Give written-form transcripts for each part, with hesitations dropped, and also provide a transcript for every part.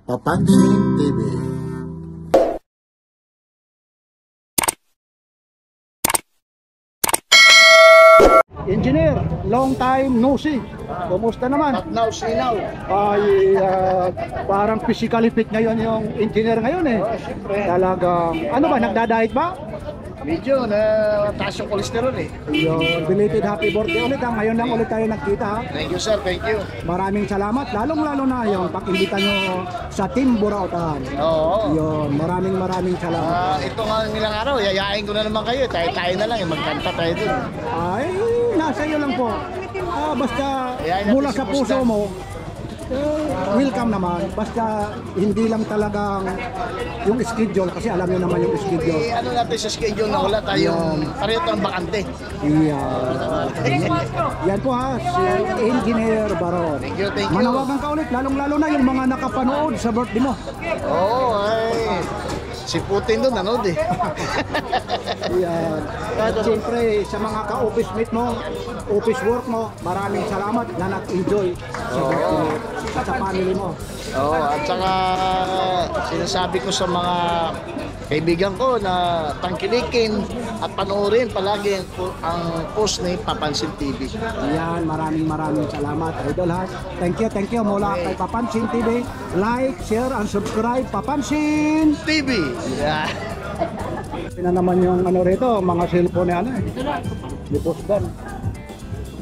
Papansin TV. Engineer, long time no see. Kumusta naman? Not now, see now. Ay, parang physically fit ngayon yung engineer ngayon eh. Siyempre. Talagang, ano ba, nagda-diet ba? Medyo na taas yung cholesterol eh. Yung belated happy birthday ulit ha. Ngayon lang ulit tayo nagkita ha. Thank you sir, thank you. Maraming salamat, lalong-lalo na yung pag-imbita nyo sa Team Burautan. Oo. Yun, maraming salamat. Ito nga ilang araw, yayain ko na naman kayo. Tayo na lang, magkanta tayo dun. Ay, nasa iyo lang po. Basta Ayan, mula natin sa si puso Boss Dan. mo, welcome naman. Basta hindi lang talagang yung schedule, kasi alam niyo naman yung schedule. Ano natin sa schedule na wala tayong pareho tayong bakante. Yan po ha, si Engineer Baron. Thank you, thank you. Manawagan ka ulit, lalong-lalo na yung mga nakapanood sa birthday mo. Oo, ay. Si Putin doon, nanood eh. Yan. At siyempre, sa mga ka-office mate mo, office work mo, maraming salamat na nag-enjoy sa birthday mo, sa family mo. Oo, at saka sinasabi ko sa mga kaibigan ko na tangkilikin at panoorin palagi ang post ni Papansin TV. Yan, maraming salamat, Idol ha. Thank you mula kay Papansin TV. Like, share, and subscribe, Papansin! TV! Yeah. Ito naman yung ano rito, mga cellphone na ano eh. Ni Boss Dan.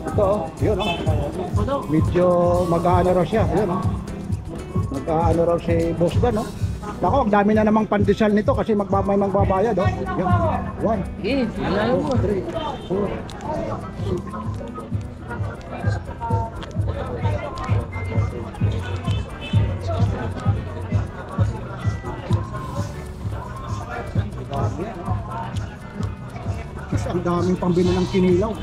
Ito oh, yun oh. Medyo mag-aano raw siya, yun oh. Mag-aano raw si Boss Dan oh. Nako, ang dami na namang pandesal nito kasi may magbabayad oh. Yun. 1, 2, 3, 4. Kasi ang daming pambili ng kinilaw.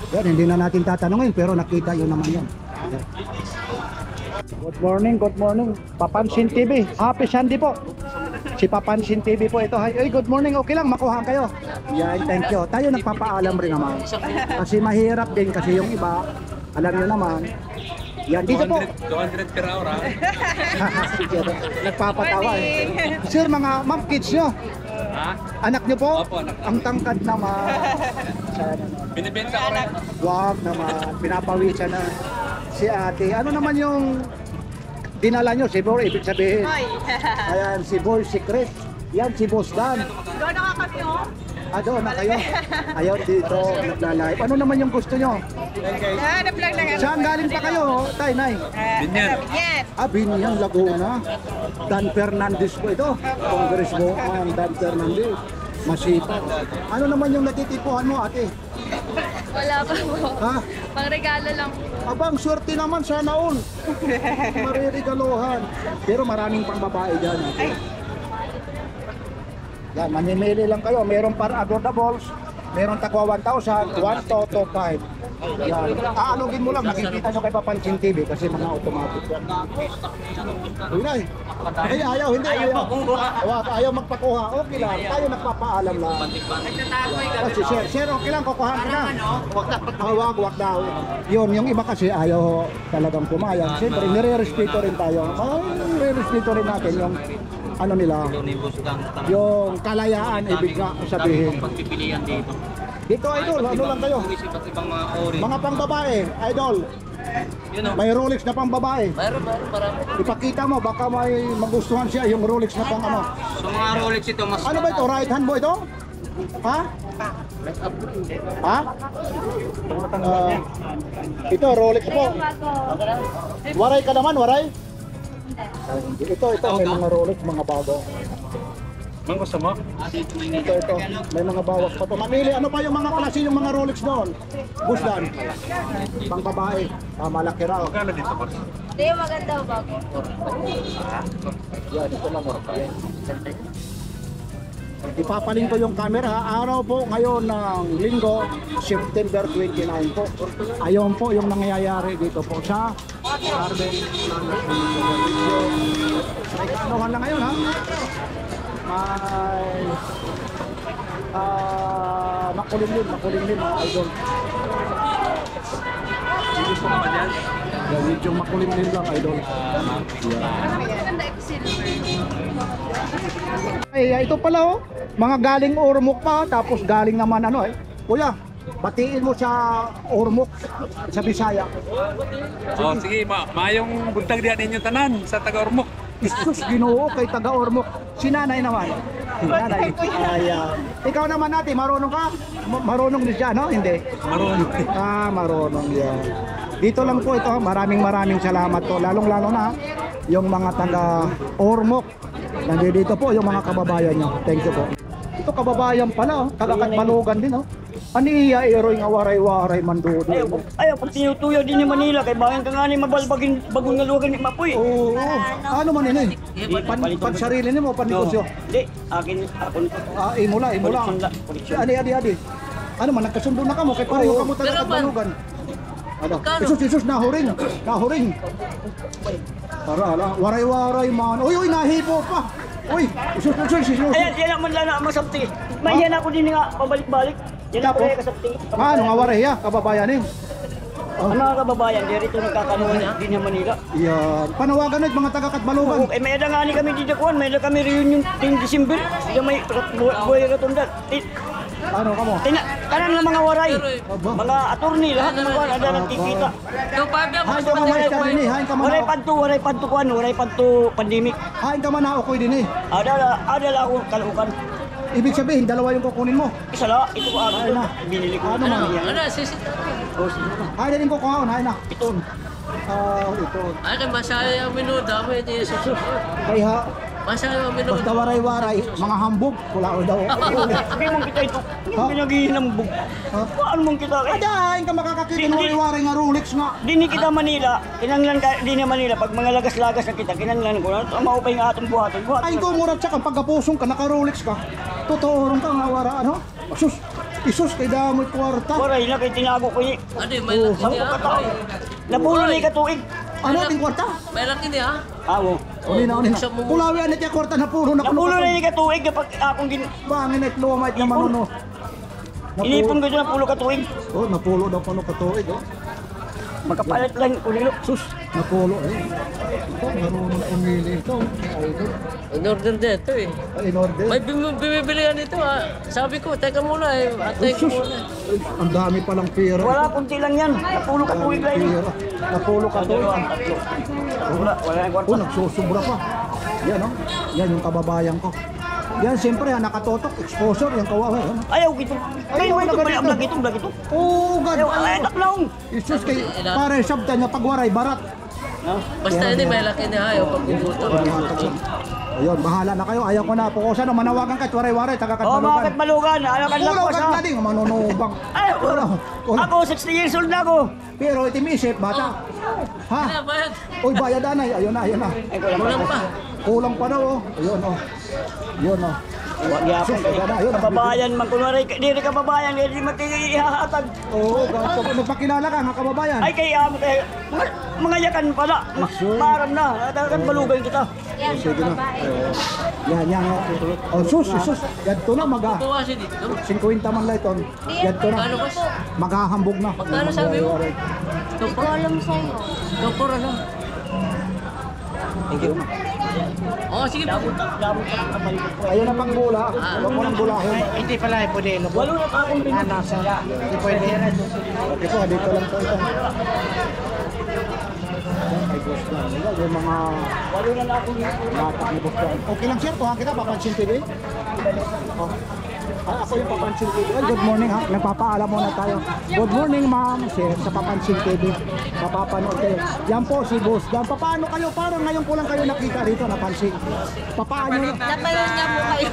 Yan, hindi na natin tatanungin pero nakita yun naman yan. Good morning. Papansin TV. Happy Sunday po. Si Papansin TV po ito. Ay, good morning. Okay lang, makuha kayo. Yan, thank you. Tayo nagpapaalam rin naman. Kasi mahirap din kasi yung iba, alam nyo naman. Yan, dito po. 200 per hour ha? Nagpapatawa eh. Sir, mga ma'am, kids nyo. Ha? Anak nyo po? Opo, anak. Ang tangkad naman. Sana naman. Binibenta ko rin. Wag naman, pinapawisan na si ate. Ano naman yung dinala nyo? Si Boy, ibig sabihin. Ayan, si Boy Secret. Yan, si Boss Dan. Doon na nga kami, oh. Doon na kayo. Ayaw dito, nagla-live. Ano naman yung gusto nyo? Na-vlog na nga. Saan galing pa kayo, Tay, Nay? Binyan. Yan. Binyan, Laguna. Dan Fernandez po ito. Congresswoman Dan Fernandez. Masipag. Ano naman yung natitipuhan mo, ate? Wala pa po. Ha? Pang regalo lang po. Abang, swerte naman sana all. Mariregaluhan. Pero maraming pang babae dyan. Okay? Yan, mamimili lang kayo. Meron para adorables. Meron takwa 1,000, 1 to 5. Yan. Aalugin mo lang. Nakikita nyo kay Papansin TV kasi mga automatic yan. Ulay. Ay, ayaw. Hindi. Ayaw magpakuha. Okay lang. Tayo nagpapaalam lang. Kasi share, okay lang. Kukuhaan ka na. Wag daw. Yun, yung iba kasi ayaw talagang pumayag. Siyempre, nire-respeto rin tayo. Nire-respeto rin natin yung ano nila, yung kalayaan ibig nga sabihin. Pagpipilian dito. Dito idol, ano lang kayo? Iba't ibang mga ori. Mga pang babae, idol. May Rolex na pang babae. Mayroon, marami. Ipakita mo, baka may magustuhan siya yung Rolex na pang ano. So mga Rolex ito, mas... Ano ba ito? Right hand mo ito? Ha? Ha? Ito, Rolex po. Waray ka naman, waray? Ito, may mga Rolex, mga bago. Mang gusto mo? Ito, may mga bawas pa to. Mamili, ano pa yung mga klase yung mga Rolex doon? Busdan. Pang babae. Malaki raw. Magkano dito, boss? Hindi, maganda bago. Yan, ito lang. Ipapaling ko yung camera. Araw po ngayon ng linggo, September 29 po. Ayun po yung nangyayari dito po sa Carmen. May kaanuhan na ngayon ha. May makulimlim mga idol. Yan, medyo makulimlim lang idol. Maganda yung silver. Ay, ito pala oh, mga galing Ormoc pa, tapos galing naman ano kuya, batiin mo sa Ormoc, sa Bisaya. Oh, sige, maayong buntag diyan ninyo tanan sa taga Ormoc. Isus, Ginoo kay taga Ormoc. Si nanay naman. Nanay. Ayan. Ikaw naman natin, marunong ka? Marunong din siya, no? Hindi. Marunong. Marunong yan. Dito lang po ito, maraming salamat po. Lalong-lalo na yung mga taga Ormoc. Nandito po yung mga kababayan nyo. Thank you po. Ito kababayan pala, taga Katbalogan din, oh. Aniya eroy nga waray-waray man doon. Ayaw, pag tinutuyo din ni Manila, kay bayan ka nga ni mabalbagin bagong nalugan ni Mapoy. Oo. Ano man ini? Pan sarili nimo panegosyo. Hindi, ako nito. Imo lang. Koleksyon. Adi. Ano man nagkasundo na kamo kay pareho kamo taga Katbalogan. Ano? Isus nahuring. Para ala, waray-waray man. Uy, nahipo pa. Uy, isus. Ayan, yan ang manlana ang masabti. Mayan ako din nga pabalik-balik. Yan ako kaya kasabti. Ano nga waray ya, kababayan eh. Ang mga kababayan, dito nagkakaroon din ng Manila. Yan. Panawagan na mga taga Katbalogan. Oo, may nga ni kami dito kuhan, may kami reunion din December. Diyan may buhay rotondan. Ano kamo? Kanan ng mga waray, mga attorney, lahat ng mga ada nagkikita. Hain ka man din eh, hain ka man. Waray padto kuhan, waray padto pandemic. Hain ka man na okoy din eh. Ada ako kalukan. Ibig sabihin dalawa yung kukunin mo. Isa la, ito ko Hain na. binili ko. Ano man? Hain din ko kuhaon, hain na. Ito. Ito. Ay, kay masaya ang minuda mo, hindi susunod. Kaya Masaya ang minuda. basta waray-waray, mga hambog, kulao daw. Sabi mong kita ito, yung pinaghihinambog. Paano mong kita kay? Adain ka makakakita ng waray-waray nga Rolex nga. Dini kita Manila, kinanglan ka, dini Manila, pag mga lagas-lagas na kita, kinanglan ko na, maupay nga atong buhaton. Ay ko murat siya kang pagkapusong ka, naka-Rolex ka. Totoo rin ka nga wara, ano? Isus, kay damoy kwarta. Waray na kay tinago ko ni. Ano may laki Sampo niya? ka tao. Napulo na ikatuig. Ano ating kwarta? May laki niya. Awo. Uli na. Kulawi anit yung kwarta na puro na Napulo na ikatuig kapag akong gin... Bangin at lumait naman ano. Inipon ko dyan napulo katuig. Oh, napulo daw pa no katuig, oh. Magkapalit lang kunilo. Sus, napulo eh. Ito, marunong umili ito. Idol. In order dito eh. In order. May bumibili ka nito ha. Sabi ko, teka muna eh. Atay ko Sus, muna. ang dami palang pera. Wala, kunti lang yan. Napulo katuig lang. Pera. Napulo katuig. Wala yung kwarta. Oh, nagsusubra pa. Yan, oh. Yan yung kababayan ko. Yan, siyempre, nakatotok, exposure, yung kawawa. Ano? Ayaw gito. Kayo Ayaw, ito, nagalit blag ito. Oh, God. Ayaw, ay, taklaong. Isus kay pare sabta niya pagwaray barat. Basta hindi may laki niya ayaw pag bubuto. Ayun, bahala na kayo. Ayaw ko na po. Sana manawagan kahit waray-waray, taga Oo, mga Katbalogan. katmalugan. Ayaw ka lang Ulaw ko ka sa... na din, manunubang. Ay, ako, 60 years old na ako. Pero itimisip, bata. Ha? Kaya bayad. Uy, bayad anay. Ayun na. Ay, Kulang pa. Kulang pa daw, oh. Ayun, oh. Yun, oh. Wag yapon Sus, kayo. ayun, ayun. Kababayan man kunwari, diri kababayan, diri magtihahatag. Oo, gato. Nagpakilala ka, nga kababayan. Ay kay amo kay mga yakan pala. Maram na, natakan balugan kita. Sige na. Yan. Oh, sus. Yan to na, Kuha siya dito. 50 man lang ito. Yan to na. Magkano kas? Maghahambog na. Magkano sabi mo? Ikaw alam sa'yo. Doktor ano? Thank you. Oo, sige po. Ayun na pang bula. Huwag mo nang bulahon. Hindi pala pwede no. Walo na akong pinanasa. Hindi pwede. Okay po, dito lang po ito. Yan, may boss lang. Yan, yung mga Walo na akong latak ni boss lang. Okay lang sir, kuha kita, Papansin TV. Oh. Ako yung Papansin TV. Good morning ha, nagpapaalam muna tayo. Good morning ma'am, sir, sa Papansin TV. Mapapanood kayo. Yan po si boss. Yan, paano kayo? Parang ngayon po lang kayo nakita rito, napansin. Paano? Napanood niya po kayo.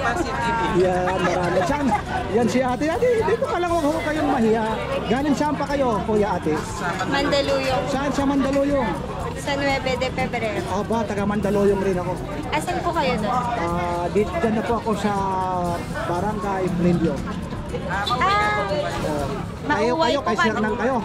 Yan, marami. Saan? Yan si ate. Ate, dito ka lang ako kayong mahiya. Galing saan pa kayo, kuya ate? Mandaluyong. Saan sa Mandaluyong? Sa 9 de Febrero. Aba, taga Mandaluyong rin ako. Asan po kayo doon? Dyan na po ako sa Barangay Blendio. Mauway Kayo, po kay kami. Sernal kayo.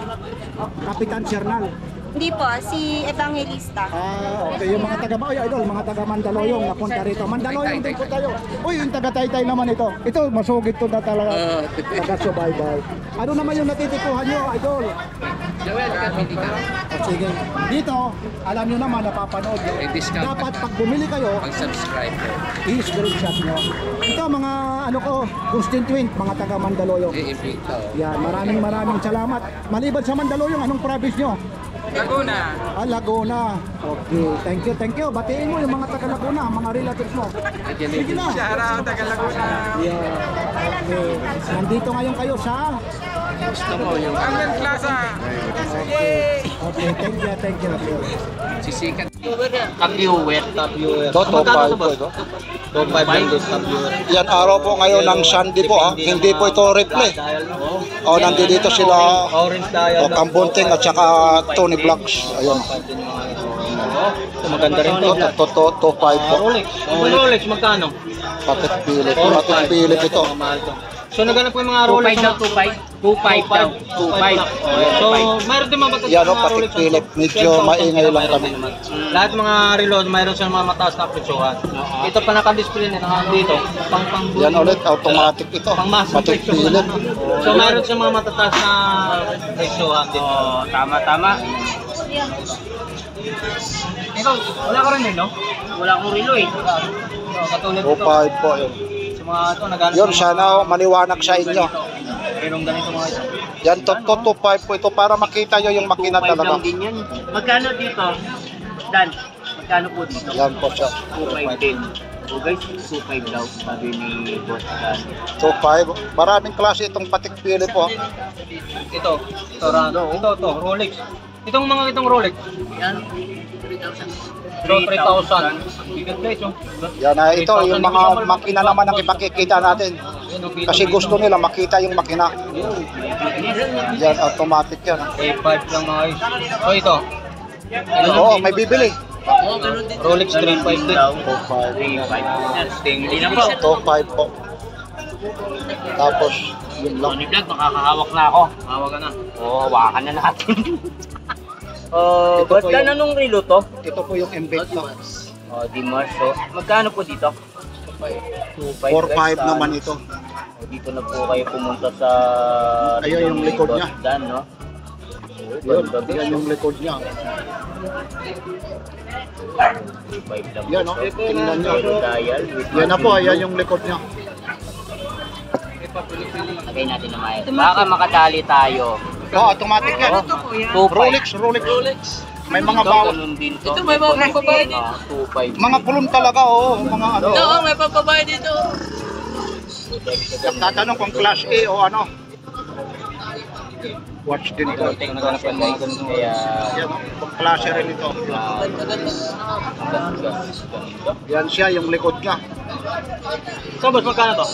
Kapitan Sernal. Hindi po, si Evangelista. Okay, yung mga taga idol, mga taga Mandaluyong napunta rito. Mandaluyong din po tayo. Uy, yung taga Taytay naman ito. Ito, masugid to na talaga. Taga-subaybay. Ano naman yung natitipuhan nyo, idol? Sige. Dito, alam nyo naman, napapanood nyo. Dapat pag bumili kayo, Mag-subscribe. i-screenshot nyo. Ito, mga ano ko, constituent, mga taga Mandaluyong. I-invite. Yan, maraming salamat. Maliban sa Mandaluyong, anong province nyo? Laguna. Laguna. Okay, thank you. Batiin mo yung mga taga Laguna, mga relatives mo. Sige na. Shout out, taga Laguna. Yeah. Okay. Nandito ngayon kayo sa Anglan Plaza. Okay, thank you. Sisikat. Tag-viewer. Magkano ba ito? 2.5 Yan araw po ngayon ng Sunday po ha. Hindi po ito replay. O nandito sila Orange dial. Kambunting at saka Tony Vlogs. Ayun. Maganda rin to. 2.5 po. Rolex. Rolex, magkano? Patek Philip ito. So naghanap ko yung mga Rolex. 2.5 daw. 2.5. So mayroon din mga Yan o, Patek Philip. Medyo maingay lang kami. Lahat mga reload, mayroon silang mga mataas na presyohan. Ito pa naka-display na dito. Pang Yan ulit, automatic ito. Pang-mass Patek presyohan. Philip. So mayroon silang mga matataas na presyohan dito. Tama. Ikaw, wala ka rin no? Wala akong relo eh. Katulad 2.5 po yun. sa mga ito, naghanap. Yun, sana maliwanag sa inyo. Merong ganito mga ito. Yan, 2.5 po ito para makita nyo yung makina 2.5 talaga. lang din yan. Magkano dito? Dan, magkano po dito? Yan po siya. 2.5 din. So guys, 2.5 daw, sabi ni Boss Dan. 2.5. Maraming klase itong Patek Philip po. Ito, Rolex. Itong Rolex. Yan, 3,000. 3,000. Bigat guys, oh. Yan na ito, yung mga makina naman ang ipakikita natin. Kasi gusto nila makita yung makina. Yan, automatic yan. A5 lang mga guys. So ito. Oo, may bibili. Rolex 3.5 din. 2.5. Hindi na po. 2.5 po. Tapos, yun lang. Tony Vlog, makakahawak na ako. Hawak ka na. Oo, hawakan na natin. Ba't ka na nung relo to? Ito po yung embed na. Dimas. So, magkano po dito? 2.5 4.5 naman ito. Dito na po kayo pumunta sa... Ayun yung likod niya. Dan, no? Yun, yan yung likod niya. 2.5 lang. Yan, no? Tingnan nyo. Dial. Yan na po, yan yung likod niya. Lagay natin na maayos. Baka makadali tayo. Oo, automatic yan. 2.5. Rolex. May mga bawal. Ito may mga pampabayad dito. 2.5. Mga pulong talaga, oo. Mga ano. Oo, may pampabayad dito. Tatanong kung class A o ano. Watch din ito. Tingnan na pa na kaya Yan, kung klase rin ito. Yan siya, yung likod niya. So, boss, magkano to?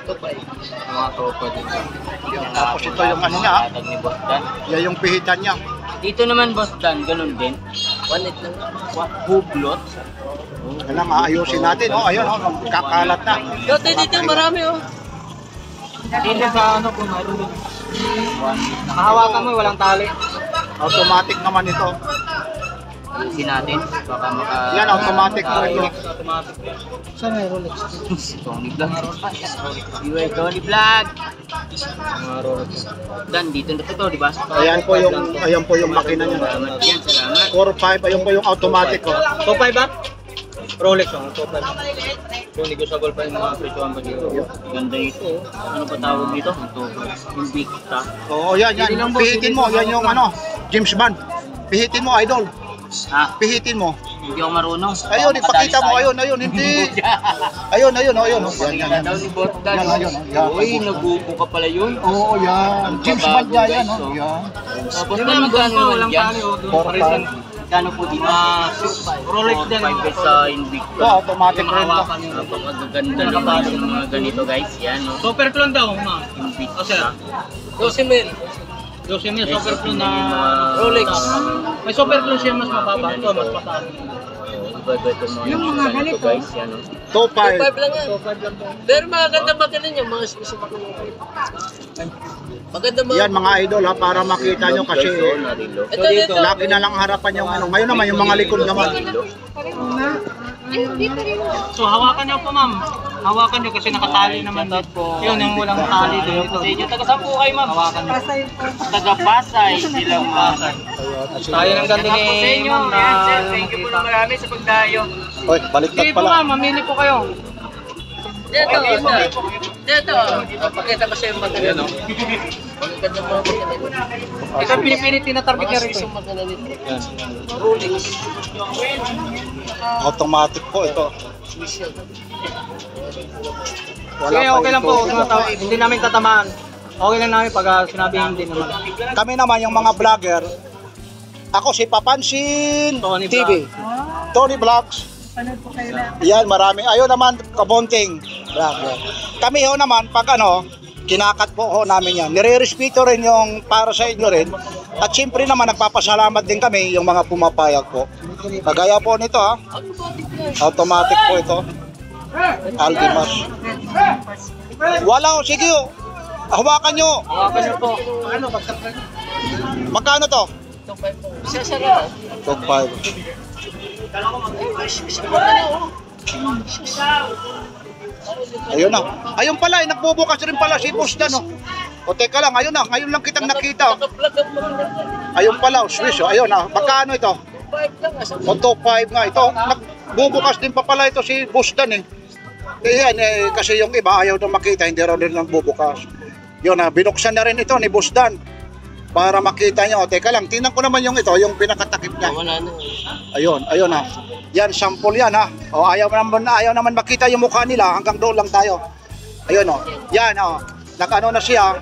2.5. Mga tropa dito. Yan, tapos ito yung ano niya. Tag ni Boss Dan. Yan yung pihitan niya. Dito naman, Boss Dan, ganun din. 1.8 lang. Hublot. Kailangan aayusin natin. Oh, ayun, oh, kakalat na. Dati dito marami oh. Dito sa ano kung mayroon din. Nakahawakan mo, walang tali. Automatic naman ito. Alisin natin. Baka maka... Yan, automatic po ito. Automatic. Saan may Rolex? Tony Vlog. Tony Vlog. Mga Rolex. Dan, dito na ito, di ba? Ayan po yung makina niya. Salamat yan, salamat. 4.5, ayun po yung automatic. Oh. 2.5 ba? Rolex, 2.5. So, negotiable pa yung mga presyohan pa dito. Ganda ito. Ano ba tawag dito? Invicta. Oo, yan. Pihitin mo. Yan yung ano, James Bond. Pihitin mo, idol. Ha? Pihitin mo. Hindi ako marunong. Ayun, ipakita mo. Ayun, hindi. Ayun. Yan. Daw ni Boss Dan. Yan. Yan. Uy, nagupo ka pala yun. Oo, yan. James Bond niya yan. Oh. Yan. Boss Dan, magkano naman yan? 4.5. Magkano po dito? Rolex din. 5 sa Invicta. Oo, automatic rin to. Napakaganda naman yung mga ganito guys. Yan. Super clone daw, ma. Invicta. 12 mil. 12 mil super clone na Rolex. May super clone siya mas mababa. Ito mas mataas. Iba-iba itong mga ganito guys, yan o. 2.5. 2.5 lang yan. Pero maganda makina niya, mga special makina. Maganda mga... Yan mga idol ha, para makita nyo kasi Ito. lagi na lang harapan yung ano. Ngayon naman yung mga likod naman. So hawakan niyo po ma'am. Hawakan niyo kasi nakatali naman dito. Yun yung walang tali dito. Taga saan po kayo ma'am? Hawakan niyo. Taga Pasay, silang Pasay. Tayo ng ganda ni ma'am na thank you po na marami sa pagdayo. Oy, baliktad Sige po pala. ma'am, mamili po kayo. Dito. Pakita ko sa yung maganda. Maganda mga maganda. Ito pinipilit tinatarget niya rin. Yung maganda nito. Rolex. Automatic po ito. Sige, okay lang po. Hindi namin tatamaan. Okay lang namin pag sinabi hindi naman. Kami naman yung mga vlogger. Ako si Papansin Tony TV. Tony Vlogs. Yan, marami. Ayun naman, Kabonting vlogger. Kami ho naman, pag ano, kinakat po ho namin yan. Nire-respeto rin yung para sa inyo rin. At siyempre naman, nagpapasalamat din kami yung mga pumapayag po. Kagaya po nito ha. Automatic po ito. Aldimas. Wala ho, sige ho. Hawakan nyo. Hawakan niyo po. Magkano to? Isa lang. Top 5. Ayun na. Ayun pala, nagbubukas rin pala si Boss Dan. O teka lang, ayun na. Ngayon lang kitang nakita. Ayun pala, Swiss. Ayun na. Magkano ito? 5 lang. O top 5 nga ito. Nagbubukas din pa pala ito si Boss Dan eh. Yan, kasi yung iba ayaw na makita, hindi rin nagbubukas. Yun na, binuksan na rin ito ni Boss Dan. Para makita nyo. O teka lang, tingnan ko naman yung ito, yung pinakatakip niya. Wala na. Ayun ha. Yan, sample yan ha. O, ayaw naman makita yung mukha nila, hanggang doon lang tayo. Ayun o. Yan o. Nag-ano na siya,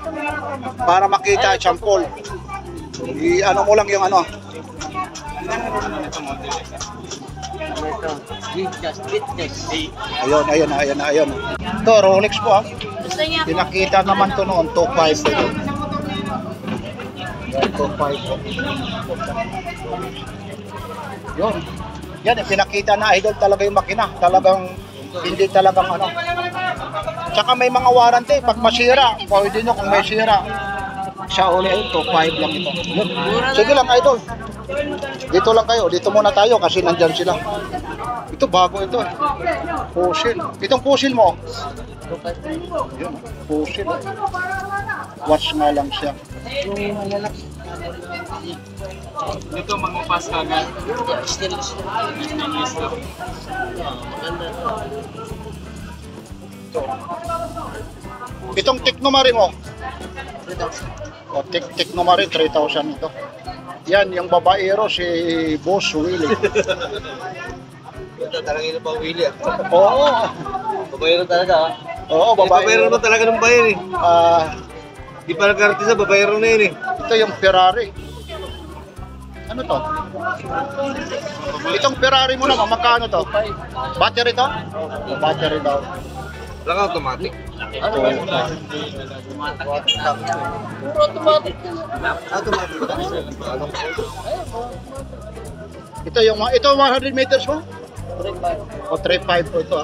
para makita sample. I-ano mo lang yung ano. Ayun. Ito, Rolex po ha. Pinakita naman to noon, 2.5 ito. 2.5 po. Yun. Yan, pinakita na idol talaga yung makina. Talagang, hindi talagang ano. Tsaka may mga warranty. Pag masira, pwede nyo kung may sira. Sa uli ay 2.5 lang ito. Yun. Sige lang idol. Dito lang kayo. Dito muna tayo kasi nandyan sila. Ito bago ito eh. Pusil. Itong pusil mo. Yun. Pusil. Watch nga lang siya. Dito magmupas ka agad. Stainless. Itong Technomari mo. O, Technomari 3,000 ito. Yan, yung babaero si Boss Willie. Ito talaga yung pa Willie. Oo. Babayero talaga ha. Oo, babaero. naman talaga ng bayan eh. Di pa nag-artista, babayero na yun eh. Ito yung Ferrari. Ano to? Itong Ferrari mo naman, magkano to? Battery to? Battery daw. Lang automatic. Puro automatic. Ito yung ito 100 meters mo? O 3.5 po ito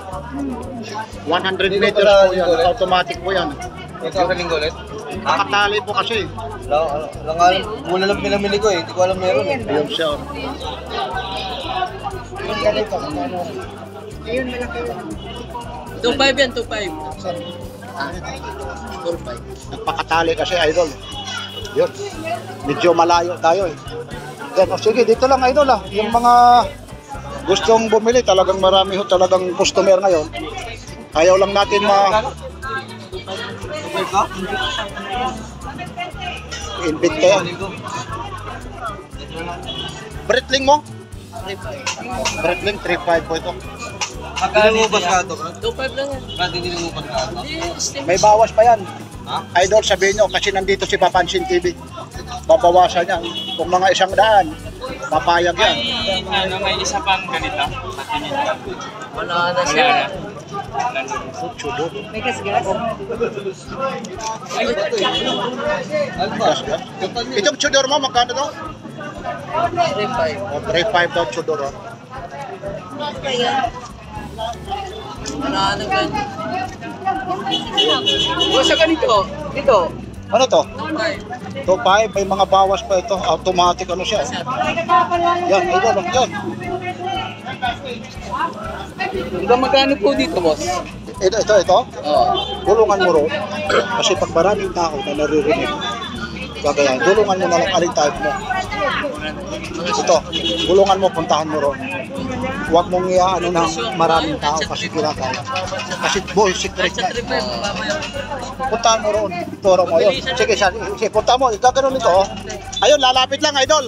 100 meters po yan, automatic po yan. Ito ang linggo ulit? Nakatali po kasi. Mula lang pinamili ko eh, hindi ko alam meron eh. Ayun siya. Ayun, malaki. 2.5 yan, 2.5. 4.5. Nagpakatali kasi idol. Yun. Medyo malayo tayo eh. Yan, sige, dito lang idol Yung mga gustong bumili, talagang marami ho talagang customer ngayon. Ayaw lang natin invite kayo. Breitling mo? Breitling 3.5 po ito. Dinumupas ka ito? 2.5 lang yan. Bakit dinumupas ka ito? May bawas pa yan. Idol, sabihin nyo, kasi nandito si Papansin TV. Babawasan yan. Kung mga 100, papayag yan. May isa pang ganito. Wala na siya. May gas-gas? Itong Tudor mo, magkano to? 3.5. O, 3.5 daw Tudor. O sa ganito, dito. Ano to? 2.5, may mga bawas pa ito. Automatic ano siya. Yan, idol, yan. Hanggang magkano po dito, boss? Ito. Oo. Tulungan mo ro. Kasi pag maraming tao na naririnig, gagayan, tulungan mo na lang aling type mo. Ito, tulungan mo, puntahan mo ro. Huwag mong ano ng maraming tao kasi kinakaya. Kasi boy, secret na. Puntahan mo roon. Turo mo yun. Sige, punta mo. Gaganon ito. Oh. Ayun, lalapit lang, idol.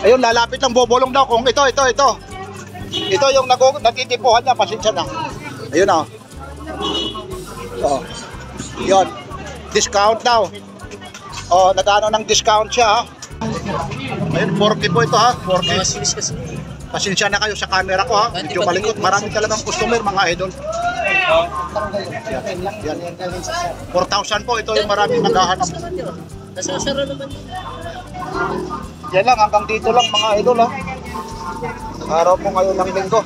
Ayun, lalapit lang. Bobolong daw kung ito. Ito yung natitipuhan niya. Pasensya na. Ayun na. Oh. Yun. Discount daw. Oh, nagano ng discount siya. Ayun, 40 po ito ha. 40. Pasensya na kayo sa camera ko ha. Medyo malikot. Marami talagang customer mga idol. Yan. 4,000 po. Ito yung maraming naghahanap. Nasasara naman. Yan lang. Hanggang dito lang mga idol ha. Araw po ngayon ng linggo.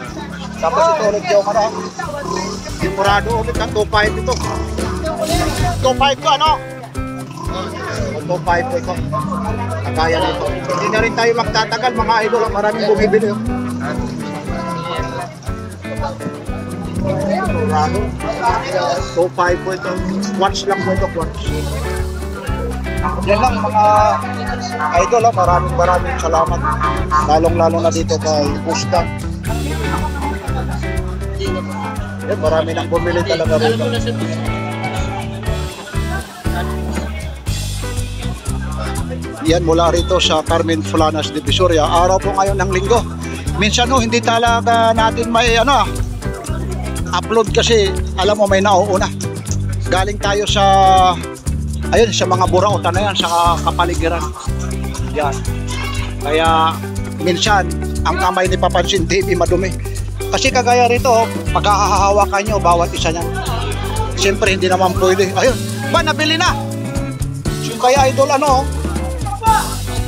Tapos ito ulit yung ano ha. Yung murado ulit ng 2.5 ito. 2.5 ko ano? 2.5 po ito. Kagaya nito. Hindi na rin tayo magtatagal mga idol. Maraming bumibili. 2.5 po ito. Quartz lang po ito. Quartz. Yan lang mga idol. Maraming salamat. Lalong-lalo na dito kay Ustan. Yan, marami nang bumili talaga rito. Yan mula rito sa Carmen Fulanas de Visoria. Araw po ngayon ng linggo. Minsan hindi talaga natin may upload kasi alam mo may nauuna. Galing tayo sa sa mga burautan na yan sa kapaligiran. Yan. Kaya minsan ang kamay ni Papansin TV madumi. Kasi kagaya rito, paghahawakan nyo bawat isa niyan. Siyempre hindi naman pwede. Ayun, nabili na. Kaya idol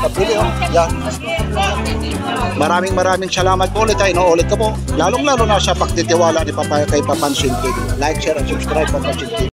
nabili yan. Maraming salamat po ulit. Inuulit ko po. Lalong-lalo na sa pagtitiwala ni kay Papansin TV. Like, share, and subscribe Papansin TV.